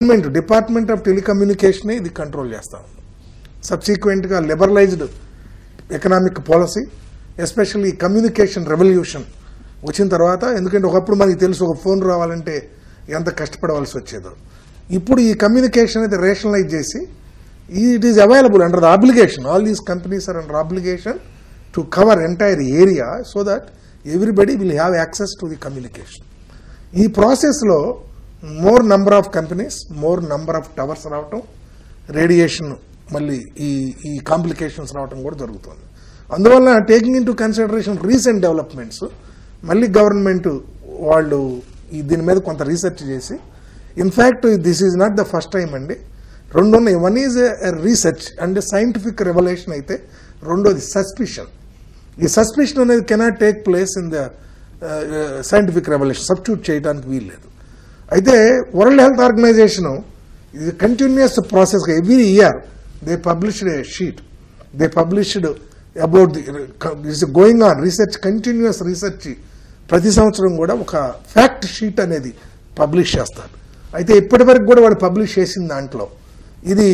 Department of telecommunication ఇది control చేస్తాం. సబ్సిక్వెంట్గా liberalised economic policy, especially communication revolution వచ్చిన తర్వాత, ఎందుకంటే ఒకప్పుడు మనకి తెలుసు ఒక ఫోన్ రావాలంటే ఎంత కష్టపడవలసి వచ్చేదో. ఇప్పుడు ఈ కమ్యూనికేషన్ అయితే రేషనలైజ్ చేసి it is available under the obligation. All these companies are under obligation to cover entire area so that everybody will have access to the communication. ఈ ప్రాసెస్లో more number of companies, more number of towers రావటం, radiation మళ్ళీ ఈ complications రావటం కూడా జరుగుతుంది. అందువల్ల taking into consideration recent developments, మళ్ళీ గవర్నమెంట్ వాళ్ళు దీని మీద కొంత రీసెర్చ్ చేసి, in fact this is not the first time అండి, రెండు ఉన్నాయి. One is research and scientific revolution అయితే, రెండోది సస్పిషన్. ఈ సస్పిషన్ అనేది cannot take place in the scientific revolution, substitute చేయడానికి వీల్లేదు. అయితే వరల్డ్ హెల్త్ ఆర్గనైజేషన్ ఇది కంటిన్యూస్ ప్రాసెస్గా every year they published a sheet, they published about the going on research, continuous research ప్రతి సంవత్సరం కూడా ఒక ఫ్యాక్ట్ షీట్ అనేది పబ్లిష్ చేస్తారు. అయితే ఇప్పటి వరకు కూడా వాడు పబ్లిష్ చేసిన దాంట్లో ఇది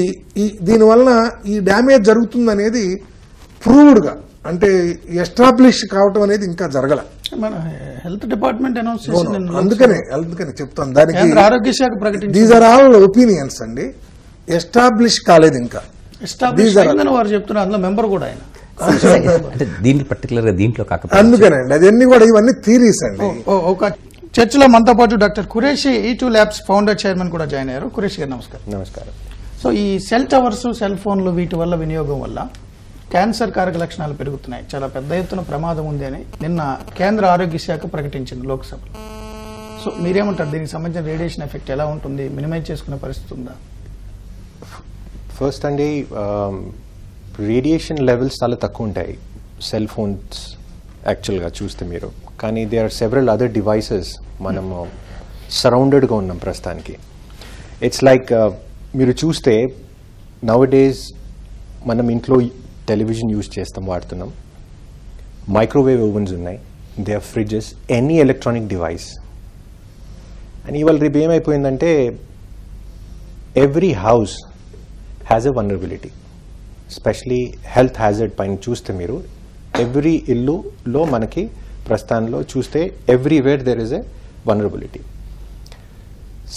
దీనివలన ఈ డ్యామేజ్ జరుగుతుందనేది ప్రూవ్డ్గా, అంటే ఎస్టాబ్లిష్ కావటం అనేది ఇంకా జరగల. మన హెల్త్ డిపార్ట్మెంట్ అనౌన్స్ చేసింది, అందుకనే చెప్తాను దానికి. ఆరోగ్య శాఖ ప్రకటించింది. దీస్ ఆర్ ఆల్ ఒపీనియన్స్ అండి, ఎస్టాబ్లిష్ కాలేదు ఇంకా. ఎస్టాబ్లిష్ అయిందని వారు చెప్తున్నారు, అందులో మెంబర్ కూడా ఆయన. అంటే దీంట్లో పర్టికులర్ గా దీంట్లో కాకపోతే అందుకనండి అదన్నీ కూడా ఇవన్నీ థీరీస్ అండి. ఒక చర్చలో మనతో పాటు doctor Qureshi E2labs founder chairman కూడా జాయిన్ అయ్యారు. ఖురేషి గారు నమస్కారం. నమస్కారం. సో ఈ సెల్ టవర్స్, సెల్ ఫోన్లు వీటి వల్ల వినియోగం వల్ల క్యాన్సర్ కారక లక్షణాలు పెరుగుతున్నాయి, చాలా పెద్ద ఎత్తున ప్రమాదం ఉంది అని నిన్న కేంద్ర ఆరోగ్య శాఖ ప్రకటించింది లోక్సభలో. సో మీరేమంటారు, దీనికి సంబంధించిన రేడియేషన్ ఎఫెక్ట్ ఎలా ఉంటుంది, మినిమైజ్ చేసుకునే పరిస్థితి ఉందా? ఫస్ట్ అండి, రేడియేషన్ లెవెల్స్ చాలా తక్కువ ఉంటాయి సెల్ ఫోన్స్ యాక్చువల్గా చూస్తే మీరు, కానీ they are several other devices మనము సరౌండెడ్గా ఉన్నాం ప్రస్తుతానికి. ఇట్స్ లైక్ మీరు చూస్తే నవ్ డేస్ మనం ఇంట్లో టెలివిజన్ యూజ్ చేస్తాం, వాడుతున్నాం, మైక్రోవేవ్ ఓవెన్స్ ఉన్నాయి, they are fridges, any electronic device. And ఇవాళ రేపు ఏమైపోయిందంటే every house has a vulnerability, especially health hazard పైన చూస్తే మీరు ఎవ్రీ ఇల్లులో మనకి ప్రస్థానంలో చూస్తే everywhere there is a vulnerability.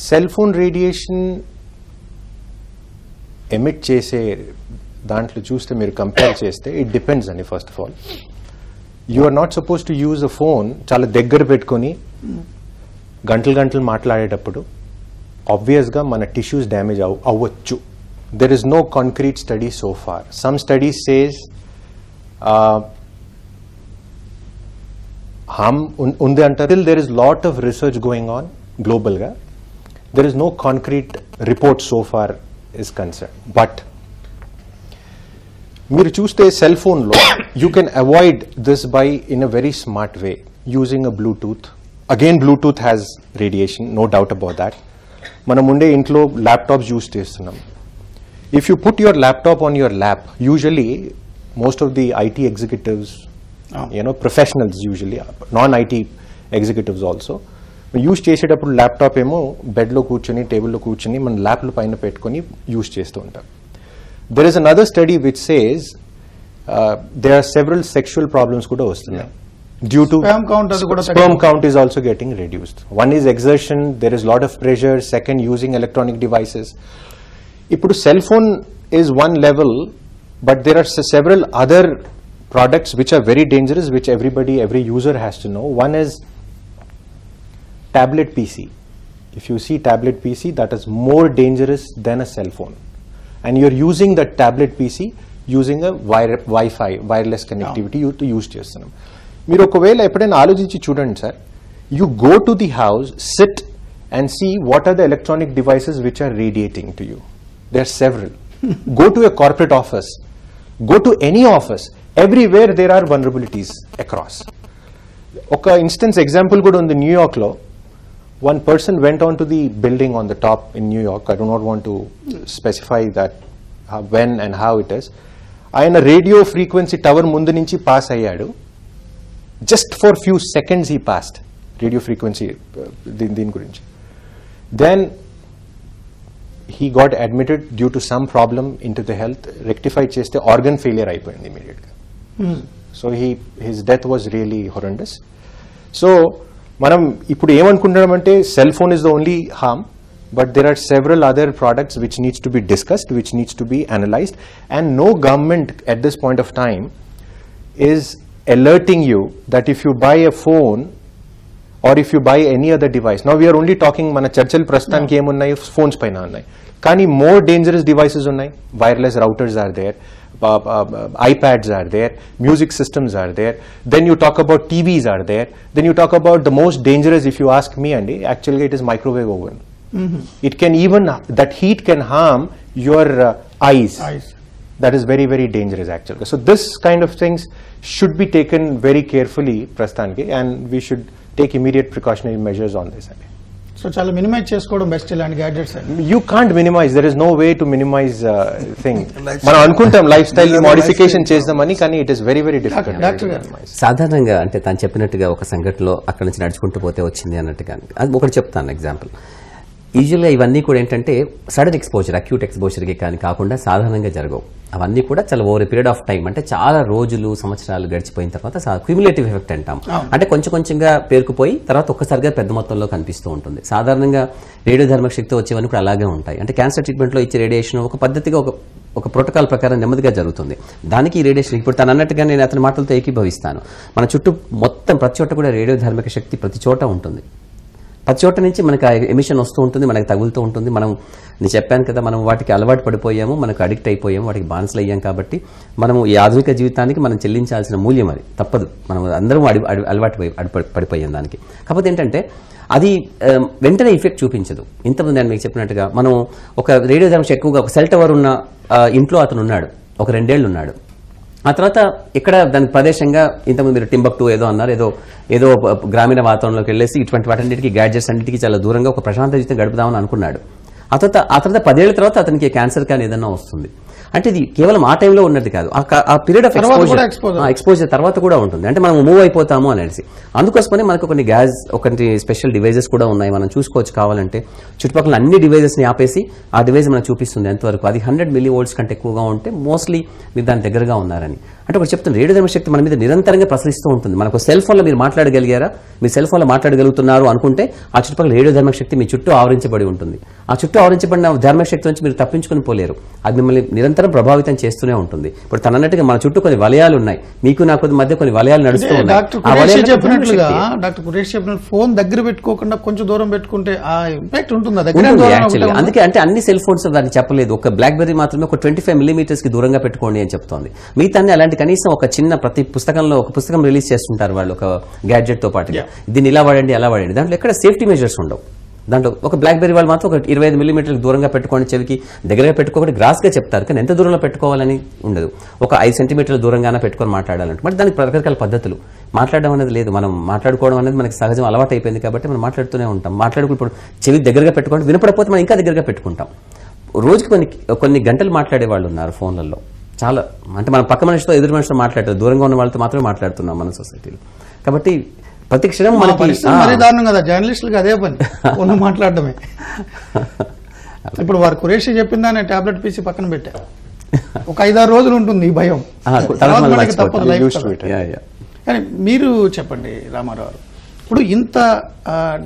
Cell phone radiation emit చేసే దాంట్లో చూస్తే మీరు కంపేర్ చేస్తే ఇట్ డిపెండ్స్ అండి. First of all you are not suppose to use a phone చాలా దగ్గర పెట్టుకొని గంటలు మాట్లాడేటప్పుడు ఆబ్వియస్గా మన టిష్యూస్ డ్యామేజ్ అవ్వచ్చు. There is no concrete study so far. Some studies says harm ఉంది అంటారు. There is lot of research going on గ్లోబల్గా. There is no concrete report so far is concern. But మీరు చూస్తే సెల్ ఫోన్లో you can avoid this by in a very smart way using a Bluetooth. Again Bluetooth has radiation, no doubt about that. మనం ఉండే ఇంట్లో laptops use చేస్తున్నాం. If you put your laptop on your lap, usually most of the IT executives, professionals, usually non IT executives also use చేసేటప్పుడు laptop ఏమో బెడ్లో కూర్చొని, టేబుల్లో కూర్చొని మన ల్యాప్ల పైన పెట్టుకొని యూజ్ చేస్తూ ఉంటాం. There is another study which says there are several sexual problems kuda vastunayi due to sperm count is also getting reduced. One is exertion, there is lot of pressure. Second, using electronic devices. Ippudu cell phone is one level, but there are several other products which are very dangerous, which every user has to know. One is tablet PC. If you see tablet PC, that is more dangerous than a cell phone. And you're using the tablet PC using a Wi-Fi, wireless connectivity to use చేస్తున్నాం. మీరు ఒకవేళ ఎప్పుడైనా ఆలోచించి చూడండి sir, you go to the house, sit and see what are the electronic devices which are radiating to you. There are several. Go to a corporate office, go to any office, everywhere there are vulnerabilities across. ఒక instance example కూడా ఉంది. న్యూయార్క్లో one person went on to the building on the top in New York. I do not want to specify that when and how it is. Ayana radio frequency tower mundu nunchi pass ayyadu. Just for few seconds he passed radio frequency din gurinchi. Then he got admitted due to some problem into the health, rectified cheste organ failure అయిపోయింది immediate గా. So his death was really horrendous. So మనం ఇప్పుడు ఏమనుకుంటున్నామంటే cell phone is the only harm, but there are several other products which needs to be discussed, which needs to be analyzed, and no government at this point of time is alerting you that if you buy a phone or if you buy any other device. Now we are only talking మన చర్చలు ప్రస్తుతానికి ఏమున్నాయి phones పైన ఉన్నాయి, కానీ more dangerous devices ఉన్నాయి. Wireless routers are there, iPads are there, music systems are there, then you talk about TVs are there, then you talk about the most dangerous, if you ask me, Andy, actually it is microwave oven. It can even, that heat can harm your eyes. That is very, very dangerous actually. So this kind of things should be taken very carefully, Prasthanki, and we should take immediate precautionary measures on this. So చాలా minimise చేసుకోవడం best ఇలాంటి gadgets. You can't minimize, there is no way to minimize thing. మనం అనుకుంటాం life style ని modification చేద్దామని, కానీ it is very very difficult. Doctor గారు సాధారణంగా అంటే తను చెప్పినట్టుగా ఒక సంఘటనలో అక్కడి నుంచి నడుచుకుంటూ పోతే వచ్చింది అన్నట్టుగా, అది ఒకటి చెప్తాను ఎగ్జాంపుల్. యూజువల్గా ఇవన్నీ కూడా ఏంటంటే సడన్ ఎక్స్పోజర్, అక్యూట్ ఎక్స్పోజర్కి కానీ కాకుండా సాధారణంగా జరగవు. అవన్నీ కూడా చాలా ఓవర్ పీరియడ్ ఆఫ్ టైం, అంటే చాలా రోజులు సంవత్సరాలు గడిచిపోయిన తర్వాత క్యూములేటివ్ ఎఫెక్ట్ అంటాం. అంటే కొంచెం కొంచెంగా పేరుకుపోయి తర్వాత ఒక్కసారిగా పెద్ద మొత్తంలో కనిపిస్తూ ఉంటుంది. సాధారణంగా రేడియో ధర్మక శక్తి వచ్చేవన్నీ కూడా అలాగే ఉంటాయి. అంటే క్యాన్సర్ ట్రీట్మెంట్లో ఇచ్చే రేడియేషన్ ఒక పద్ధతిగా ఒక ప్రోటోకాల్ ప్రకారం నెమ్మదిగా జరుగుతుంది. దానికి ఈ రేడియేషన్ ఇప్పుడు తను అన్నట్టుగా నేను అతని మాటలతో ఏకీభవిస్తాను. మన చుట్టూ మొత్తం ప్రతి చోట కూడా రేడియో ధార్మిక శక్తి ప్రతి చోట ఉంటుంది. ప్రతి చోట నుంచి మనకు ఎమిషన్ వస్తూ ఉంటుంది, మనకు తగులుతూ ఉంటుంది. నేను చెప్పాను కదా, మనం వాటికి అలవాటు పడిపోయాము, మనకు అడిక్ట్ అయిపోయాము, వాటికి బానిసలు అయ్యాం. కాబట్టి మనము ఈ ఆధునిక జీవితానికి మనం చెల్లించాల్సిన మూల్యం అది తప్పదు. మనం అందరం అలవాటు పడిపోయాం దానికి. కాకపోతే ఏంటంటే అది వెంటనే ఎఫెక్ట్ చూపించదు. ఇంతకుముందు నేను మీకు చెప్పినట్టుగా మనం ఒక రేడియో ధర్మం ఎక్కువగా ఒక సెల్ టవర్ ఉన్న ఇంట్లో అతను ఉన్నాడు, ఒక 2 ఏళ్ళు ఉన్నాడు. ఆ తర్వాత ఇక్కడ దానికి ప్రదేశంగా ఇంతకుముందు మీరు టింబక్టు ఏదో అన్నారు, ఏదో గ్రామీణ వాతావరణంలోకి వెళ్ళేసి ఇటువంటి వాటన్నిటికీ గ్యాడ్జెట్స్ అన్నిటికీ చాలా దూరంగా ఒక ప్రశాంత జీవితం గడుపుదామని అనుకున్నాడు. ఆ తర్వాత 10 ఏళ్ల తర్వాత అతనికి క్యాన్సర్ కానీ ఏదన్నా వస్తుంది. అంటే ఇది కేవలం ఆ టైంలో ఉన్నది కాదు, ఆ పీరియడ్ ఆఫ్ ఎక్స్పోజర్ తర్వాత కూడా ఉంటుంది. అంటే మనం మూవ్ అయిపోతాము అనేసి. అందుకోసమని మనకు కొన్ని స్పెషల్ డివైజెస్ కూడా ఉన్నాయి, మనం చూసుకోవచ్చు. కావాలంటే చుట్టుపక్కల అన్ని డివైజెస్ ని ఆపేసి ఆ డివైజ్ మనకు చూపిస్తుంది ఎంతవరకు. అది 100 mV కంటే ఎక్కువగా ఉంటే మోస్ట్లీ మీరు దాని దగ్గరగా ఉన్నారని. అంటే ఒకటి చెప్తున్న రేడియో ధర్మ శక్తి మన మీద నిరంతరంగా ప్రసరిస్తూ ఉంటుంది. మనకు సెల్ ఫోన్లో మీరు మాట్లాడగలిగారా, మీరు సెల్ ఫోన్లో మాట్లాడగలుగుతున్నారు అనుకుంటే ఆ చుట్టుపక్కల రేడియో ధర్మ శక్తి మీ చుట్టూ ఆవరించబడి ఉంటుంది. ఆ చుట్టూ ఆవరించబడిన ధర్మ శక్తి నుంచి మీరు తప్పించుకుని పోలేరు. అది మిమ్మల్ని నిరంతరం ప్రభావితం చేస్తూనే ఉంటుంది. ఇప్పుడు తనన్నట్టుగా మన చుట్టూ కొన్ని వలయాలు ఉన్నాయి, మీకు నాకు మధ్య కొన్ని వలయాలు నడుస్తూ ఉన్నాయి. డాక్టర్ కురేష్ చెప్పినట్టు ఫోన్ దగ్గర పెట్టుకోకుండా కొంచెం దూరం పెట్టుకుంటే ఆ ఇంపాక్ట్ ఉంటుంది. అందుకే అంటే అన్ని సెల్ ఫోన్స్ దాన్ని చెప్పలేదు. ఒక బ్లాక్ బెర్రీ మాత్రమే ఒక 25 mm దూరంగా పెట్టుకోండి అని చెప్తోంది. మిగతా అలాంటి కనీసం ఒక చిన్న ప్రతి పుస్తకంలో ఒక పుస్తకం రిలీజ్ చేస్తుంటారు వాళ్ళు ఒక గ్యాడ్జెట్ తో పాటుగా. దీన్ని ఇలా వాడండి అలా వాడండి, దాంట్లో ఎక్కడ సేఫ్టీ మెజర్స్ ఉండవు. దాంట్లో ఒక బ్లాక్ బెర్రీ వాళ్ళు మాత్రం ఒక 25 mm దూరంగా పెట్టుకోండి, చెవికి దగ్గరగా పెట్టుకోకుండా గ్రాస్ గా చెప్తారు, కానీ ఎంత దూరంలో పెట్టుకోవాలని ఉండదు. ఒక 5 cm దూరంగానే పెట్టుకొని మాట్లాడాలంటే మరి దానికి రకరకాల పద్ధతులు. మాట్లాడడం అనేది లేదు, మనం మాట్లాడుకోవడం అనేది మనకి సహజం అలవాటు అయిపోయింది కాబట్టి మనం మాట్లాడుతూనే ఉంటాం. ఇప్పుడు చెవి దగ్గరగా పెట్టుకోండి, వినపడకపోతే మనం ఇంకా దగ్గరగా పెట్టుకుంటాం. రోజుకి కొన్ని గంటలు మాట్లాడే వాళ్ళు ఉన్నారు ఫోన్లలో. చాలా అంటే మనం పక్క మనిషితో ఎదురు మనిషితో మాట్లాడతారు, దూరంగా ఉన్న వాళ్ళతో మాత్రమే మాట్లాడుతున్నాం మన సొసైటీలో. కాబట్టి ప్రతి క్షణం మనకి దారుణం కదా, జర్నలిస్టులకు అదే పని ఉన్న మాట్లాడటమే. ఇప్పుడు వారు కురేషి చెప్పిందానే టాబ్లెట్ పీసి పక్కన పెట్టారు, ఒక 5-6 రోజులు ఉంటుంది ఈ భయం. కానీ మీరు చెప్పండి రామారావు, ఇప్పుడు ఇంత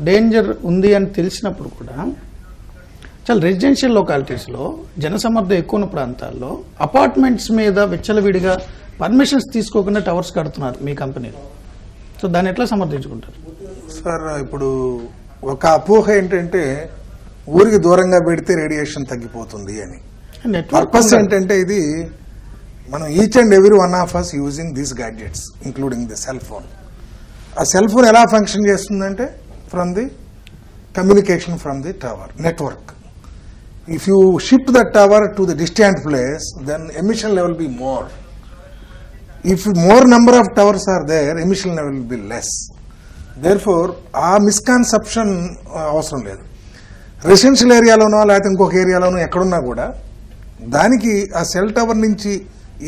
డేంజర్ ఉంది అని తెలిసినప్పుడు కూడా చాలా రెసిడెన్షియల్ లొకాలిటీస్లో జనసమర్థం ఎక్కువ ఉన్న ప్రాంతాల్లో అపార్ట్మెంట్స్ మీద విచ్చలవిడిగా పర్మిషన్స్ తీసుకోకుండా టవర్స్ కడుతున్నారు మీ కంపెనీలో. సో దాన్ని ఎట్లా సమర్థించుకుంటారు సార్? ఇప్పుడు ఒక అపోహ ఏంటంటే ఊరికి దూరంగా పెడితే రేడియేషన్ తగ్గిపోతుంది అని. పర్పస్ ఏంటంటే ఇది మనం each and every one of us using these gadgets including the cell phone. ఆ సెల్ ఫోన్ ఎలా ఫంక్షన్ చేస్తుందంటే from the communication from the tower network. If you shift the tower to the distant place, then emission level will be more. If more number of towers are there, emission level will be less. Therefore, ఆ misconception అవసరం లేదు. Residential ఏరియాలోనో లేకపోతే ఇంకొక ఏరియాలోనో ఎక్కడున్నా కూడా దానికి ఆ cell tower నుంచి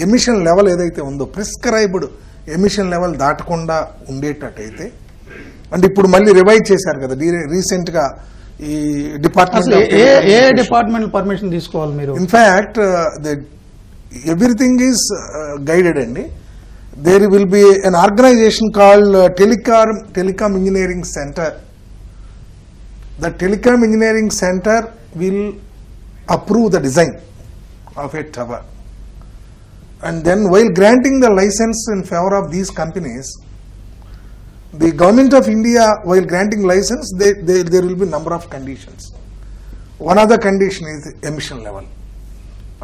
ఎమిషన్ లెవెల్ ఏదైతే ఉందో ప్రిస్క్రైబ్డ్ ఎమిషన్ లెవెల్ దాటకుండా ఉండేటట్టయితే, అంటే ఇప్పుడు మళ్ళీ రివైజ్ చేశారు కదా రీసెంట్గా ఈ డిపార్ట్మెంట్ అసలు ఏ డిపార్ట్మెంట్ పర్మిషన్ తీసుకోవాలి మీరు? ఇన్ఫాక్ట్ ఎవ్రీథింగ్ ఈజ్ గైడెడ్ అండి. There will be an organisation called telecom engineering centre. The Telecom Engineering Center will approve the design of a tower, and then while granting the license in favor of these companies, the government of India, while granting license, there will be number of conditions. One of the condition is emission level.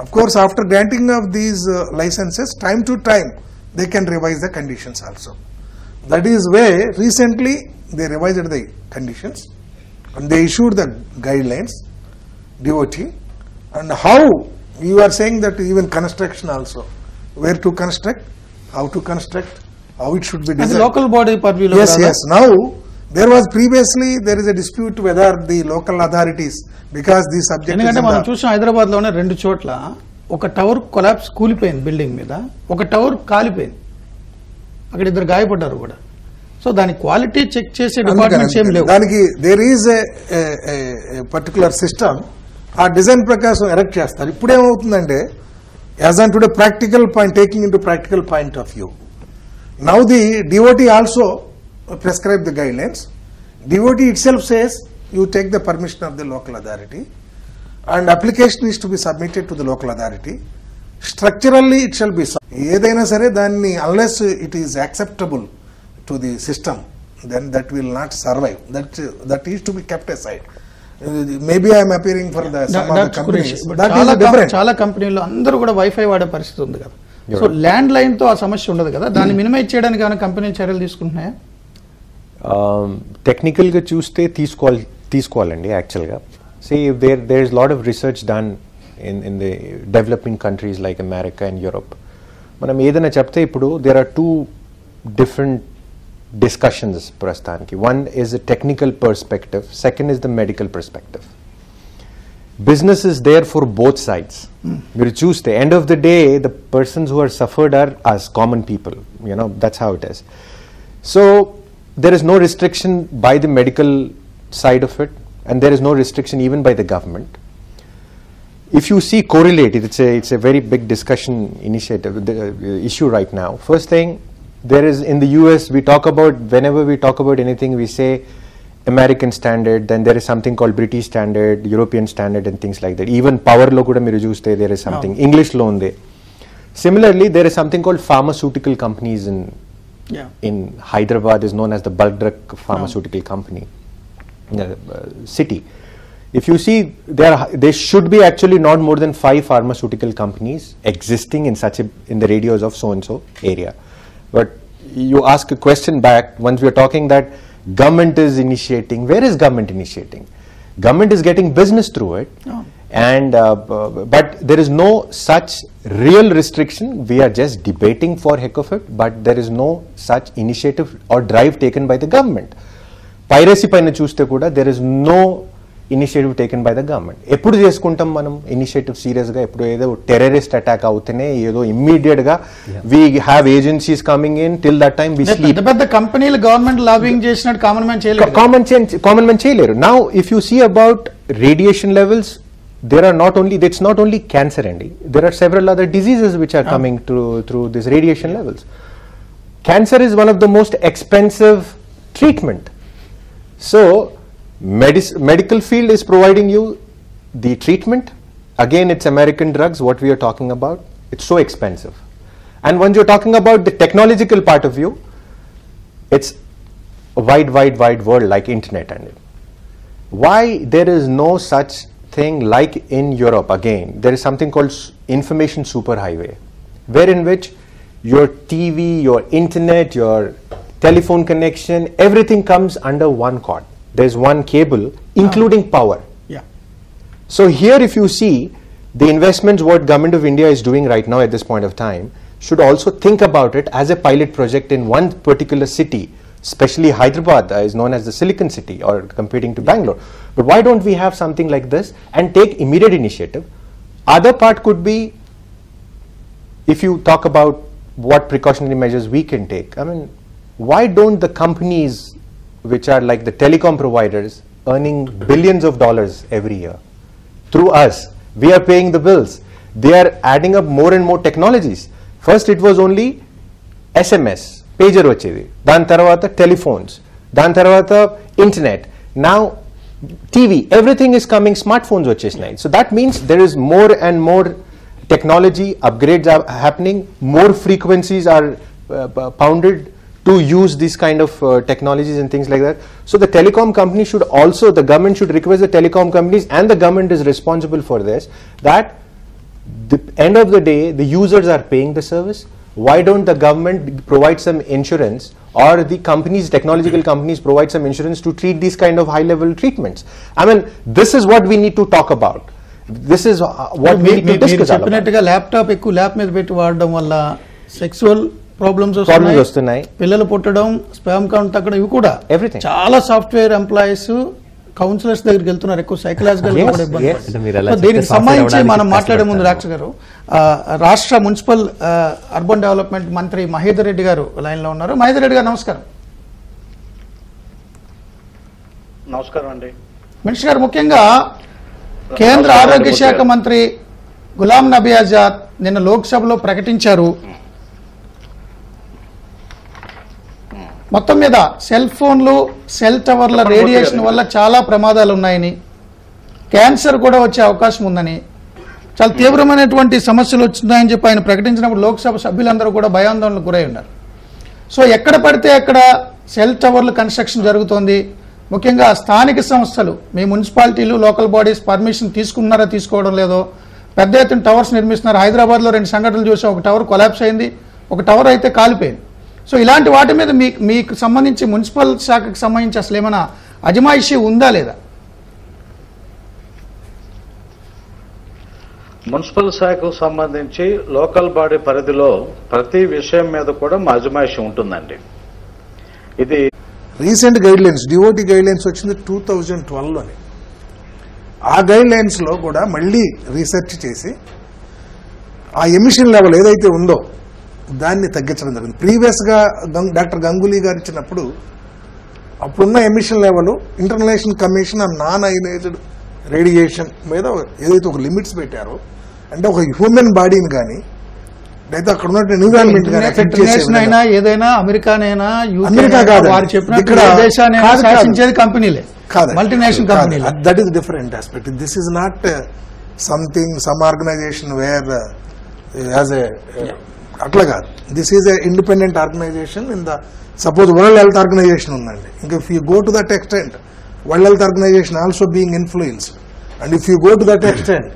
Of course, after granting of these licenses, time to time they can revise the conditions also. That is why recently they revised the conditions and they issued the guidelines, DOT, and how you are saying that even construction also, where to construct, how to construct, how it should be అది designed. Local body పర్వ్యూలో Yes, yes. Now there was previously there is a dispute whether the local authorities, because the subject is ఎందుకంటే in మనం the, చూసాం హైదరాబాద్ లోనే 2 చోట్ల ఒక tower collapse కూలిపోయింది building మీద, ఒక టవర్ కాలిపోయింది, అక్కడ 2 గాయపడ్డారు కూడా. సో దాని క్వాలిటీ చెక్ చేసే డిపార్ట్మెంట్స్ ఏం లేవు. దానికి there is a particular system, ఆ డిజైన్ ప్రకారం ఎరెక్ట్ చేస్తారు. ఇప్పుడు ఏమవుతుందంటే as on today practical point, taking into practical point of view, now the DOT also prescribe the guidelines. DOT itself says you take the permission of the local authority and application is to be submitted to the local authority. Structurally it shall be ఏదైనా సరే దాన్ని unless it is acceptable to the system, then that will not survive. That is to be kept aside. Maybe I am appearing for the some of the companies. That is different. చాలా కంపెనీల్లో అందరూ కూడా wifi వాడే పరిస్థితి ఉంది కదా. So land line తో ఆ సమస్య ఉండదు కదా, దాన్ని మినిమైజ్ చేయడానికి ఏమైనా కంపెనీ చర్యలు తీసుకుంటున్నాయా? టెక్నికల్ గా చూస్తే తీసుకోవాలండి యాక్చువల్గా. See, if there is a lot of research done in the developing countries like America and Europe. మనం ఏదైనా చెప్తే ఇప్పుడు there are 2 different discussions ప్రస్తుతానికి. One is a technical perspective, second is the medical perspective. Business is there for both sides. మీరు చూస్తే end of the day the persons who are suffered are us common people, you know, that's how it is. So there is no restriction by the medical side of it, and there is no restriction even by the government. If you see correlate, it's a very big discussion initiative, issue right now. First thing, there is in the US, we talk about, whenever we talk about anything, we say American standard, then there is something called British standard, European standard and things like that. Even power lo kuda miru chuste, there is something, English lo unde. Similarly, there is something called pharmaceutical companies in Hyderabad is known as the bulk drug pharmaceutical company. City. If you see, there should be actually not more than 5 pharmaceutical companies existing in the radius of so and so area. But you ask a question back, once we are talking that government is initiating, where is government initiating? Government is getting business through it, and but there is no such real restriction. We are just debating for heck of it, but there is no such initiative or drive taken by the government. Piracy పైన చూస్తే కూడా there is no initiative taken by the government. ఎప్పుడు చేసుకుంటాం మనం initiative serious గా? ఎప్పుడు ఏదో terrorist attack అవుతూనే ఏదో ఇమ్మీడియట్ గా we have agencies coming in, till that time we sleep. పెద్ద కంపెనీలు గవర్నమెంట్ లాబింగ్ చేసినట్టు కామన్ మ్యాన్ చేయలేరు. కామన్ మ్యాన్ చేయలేరు. Now if you see about radiation levels, there are not only, it's not only cancer, Andy, there are several other diseases which are coming through this radiation levels. Cancer is one of the most expensive treatment. So medical field is providing you the treatment. Again, it's American drugs, what we are talking about. It's so expensive. And when you're talking about the technological part of view, it's a wide world like internet. And why there is no such thing like in Europe? Again, there is something called information superhighway, wherein which your TV, your internet, your telephone connection, everything comes under one cord. There's one cable, including power. Yeah. So here if you see the investments what Government of India is doing right now at this point of time, should also think about it as a pilot project in one particular city, especially Hyderabad is known as the Silicon City or competing to Bangalore. But why don't we have something like this and take immediate initiative? Other part could be, if you talk about what precautionary measures we can take, I mean, why don't the companies which are like the telecom providers earning billions of dollars every year. Through us, we are paying the bills. They are adding up more and more technologies. First it was only SMS, pager vachedi. Dan tarvata telephones. Dan tarvata internet. Now TV, everything is coming, smartphones vachesnayi. So that means there is more and more technology upgrades are happening, more frequencies are pounded to use these kind of technologies and things like that. So the telecom company should also, the government should request the telecom companies, and the government is responsible for this, that the end of the day the users are paying the service. Why don't the government provide some insurance, or the companies, technological companies, provide some insurance to treat these kind of high level treatments? I mean, this is what we need to talk about. This is what we need to discuss about. చెప్పినట్టుగా laptop ఎక్కువ lap మీద పెట్టి వాడడం వల్ల sexual problems వస్తున్నాయి, పిల్లలు పుట్టడం, sperm count తగ్గడం, ఇవి కూడా ఎవ్రీథింగ్. చాలా సాఫ్ట్వేర్ ఎంప్లాయీస్ కౌన్సిలర్స్ దగ్గరికి వెళ్తున్నారు, ఎక్కువ సైకలాజికల్ కూడా ఇబ్బంది. దీనికి సంబంధించి మనం మాట్లాడే ముందు డాక్టర్ గారు, రాష్ట్ర మున్సిపల్ అర్బన్ డెవలప్మెంట్ మంత్రి మహేందర్ రెడ్డి గారు లైన్ లో ఉన్నారు. మహేందర్ రెడ్డి గారు నమస్కారం. నమస్కారం అండి. మినిస్టర్ గారు, ముఖ్యంగా కేంద్ర ఆరోగ్య శాఖ మంత్రి గులాం నబీ ఆజాద్ నిన్న లోక్సభలో ప్రకటించారు, మొత్తం మీద సెల్ ఫోన్లు, సెల్ టవర్ల రేడియేషన్ వల్ల చాలా ప్రమాదాలు ఉన్నాయని, క్యాన్సర్ కూడా వచ్చే అవకాశం ఉందని, చాలా తీవ్రమైనటువంటి సమస్యలు వచ్చినాయని చెప్పి ఆయన ప్రకటించినప్పుడు లోక్సభ సభ్యులందరూ కూడా భయాందోళనకు గురై ఉన్నారు. సో ఎక్కడ పడితే అక్కడ సెల్ టవర్లు కన్స్ట్రక్షన్ జరుగుతోంది. ముఖ్యంగా స్థానిక సంస్థలు, మీ మున్సిపాలిటీలు, లోకల్ బాడీస్ పర్మిషన్ తీసుకున్నారా తీసుకోవడం లేదో, పెద్ద ఎత్తున టవర్స్ నిర్మిస్తున్నారు. హైదరాబాద్లో 2 సంఘటనలు చూసి, ఒక టవర్ కొలాప్స్ అయింది, ఒక టవర్ అయితే కాలిపోయింది. సో ఇలాంటి వాటి మీద మీకు సంబంధించి మున్సిపల్ శాఖకు సంబంధించి అసలు ఏమైనా అజమాయిషీ ఉందా లేదా? మున్సిపల్ శాఖకు సంబంధించి లోకల్ బాడీ పరిధిలో ప్రతి విషయం మీద కూడా మా అజమాయిషీ ఉంటుందండి. ఇది recent guide lines, DOT guide lines వచ్చింది 2012లోని. ఆ గైడ్ లైన్స్ లో కూడా మళ్ళీ రీసెర్చ్ చేసి ఆ ఎమిషన్ లెవెల్ ఏదైతే ఉందో దాన్ని తగ్గించడం జరిగింది. ప్రీవియస్ గా డాక్టర్ గంగూలీ గారు ఇచ్చినప్పుడు అప్పుడున్న emission level international commission on non ionised radiation మీద ఏదైతే ఒక లిమిట్స్ పెట్టారో, అంటే ఒక హ్యూమన్ బాడీని కానీ అయితే అక్కడ ఉన్న ఎన్విరాన్మెంట్ కానీ ఎఫెక్ట్ అయినా ఏదైనా అమెరికానైనా అమెరికా కాదు, వారు చెప్పిన కంపెనీలే కాదు, మల్టీనేషనల్ కంపెనీలు. That is different aspect. This is not something some organisation where as a అట్లా కాదు. This is a independent organisation in the suppose world health organisation ఉందండి. ఇంకా if you go to that extent, world health organisation also being influenced, and if you go to that extent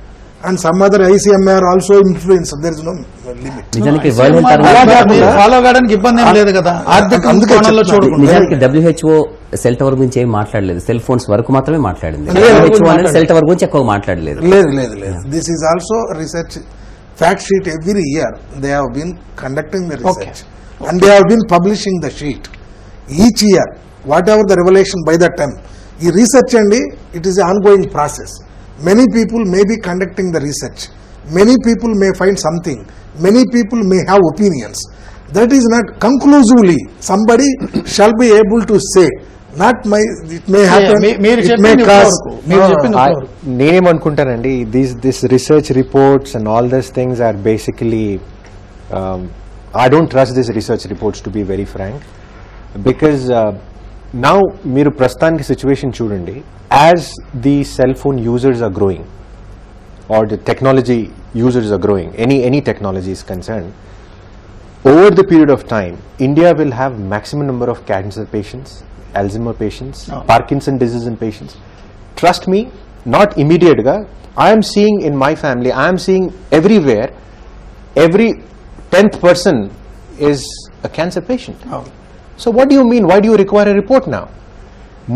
and some other ICMR also influence, there is no limit. నిజానికి world health follow కావడానికి ఇబ్బంది ఏం లేదు కదా, ఆర్థిక కోణంలో చూడకుండా. నిజానికి WHO సెల్ టవర్ గురించి ఏం మాట్లాడలేదు, సెల్ ఫోన్స్ వరకు మాత్రమే మాట్లాడింది. WHO అనేది సెల్ టవర్ గురించి ఎక్కువ మాట్లాడలేదు. లేదు. This is also research fact sheet every year. They have been conducting the research and they have been publishing the sheet each year, whatever the revelation by that time. ఈ research అండి, it is an ongoing process. Many people may be conducting the research. Many people may find something. Many people may have opinions. That is not conclusively somebody shall be able to say. Not my, it may happen. It may cause. నేనేమనుకుంటానండి, this research reports and all these things are basically, I don't trust these research reports, to be very frank, because now మీరు ప్రస్తుతానికి situation చూడండి, as the cell phone users are growing or the technology users are growing, any technology is concerned, over the period of time India will have maximum number of cancer patients, Alzheimer patients, Parkinson disease in patients. Trust me, not immediate ga, I am seeing in my family, I am seeing everywhere, every 10th person is a cancer patient. So what do you mean, why do you require a report now?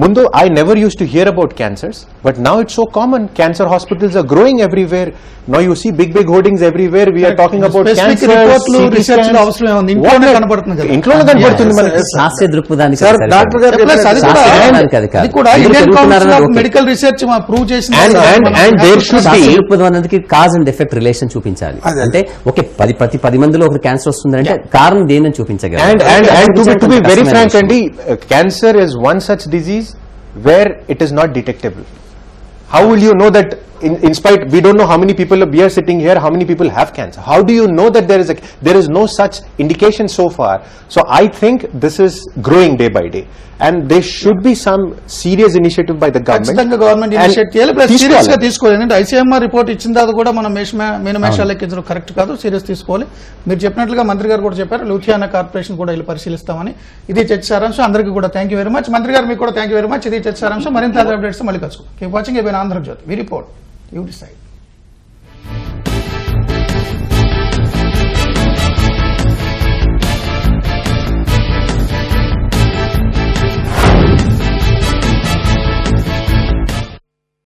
Mundo, I never used to hear about cancers, but now it's so common. Cancer hospitals are growing everywhere. Now you see big hoardings everywhere. We are talking about cancer. Research లో అవసరం ఏముంది? ఇంట్లోనే కనబడుతుంది కదా. ఇంట్లోనే కనబడుతుంది మనకి. శాస్త్రీయ దృక్పథానికి డాక్టర్ గారు అది కూడా Indian council of medical research prove చేసింది. And there should be దృక్పథం అనేది కాజ్ అండ్ ఎఫెక్ట్ రిలేషన్ చూపించాలి. అంటే ఓకే, 10 మందిలో ఒక క్యాన్సర్ వస్తుంది అంటే కారణం దేని చూపించగలరు. And to be very frank, Andy, cancer is one such disease where it is not detectable. How will you know that in spite, we don't know how many people, we are sitting here, how many people have cancer? How do you know that there is no such indication so far? So I think this is growing day by day, and there should be some serious initiative by the government. ఖచ్చితంగా government initiate చేయాలి, plus serious గా తీసుకోవాలి. ఎందుకంటే ICMR report ఇచ్చిన తర్వాత కూడా మనం మేషాలు ఎక్కించడం correct కాదు, సీరియస్ తీసుకోవాలి. మీరు చెప్పినట్లుగా మంత్రి గారు కూడా చెప్పారు, లూథియానా కార్పొరేషన్ కూడా వీళ్ళు పరిశీలిస్తామని. ఇది చర్చ సారాంశం. అందరికీ కూడా థ్యాంక్ యూ వెరీ మచ్. మంత్రి గారు మీకు కూడా థ్యాంక్ యూ వెరీ మచ్. ఇది చర్చ సారాంశం. మరింత అప్డేట్స్ మళ్ళీ కలుసుకుందాం. Keep watching ABN Andhra Jyothy. We report, you decide.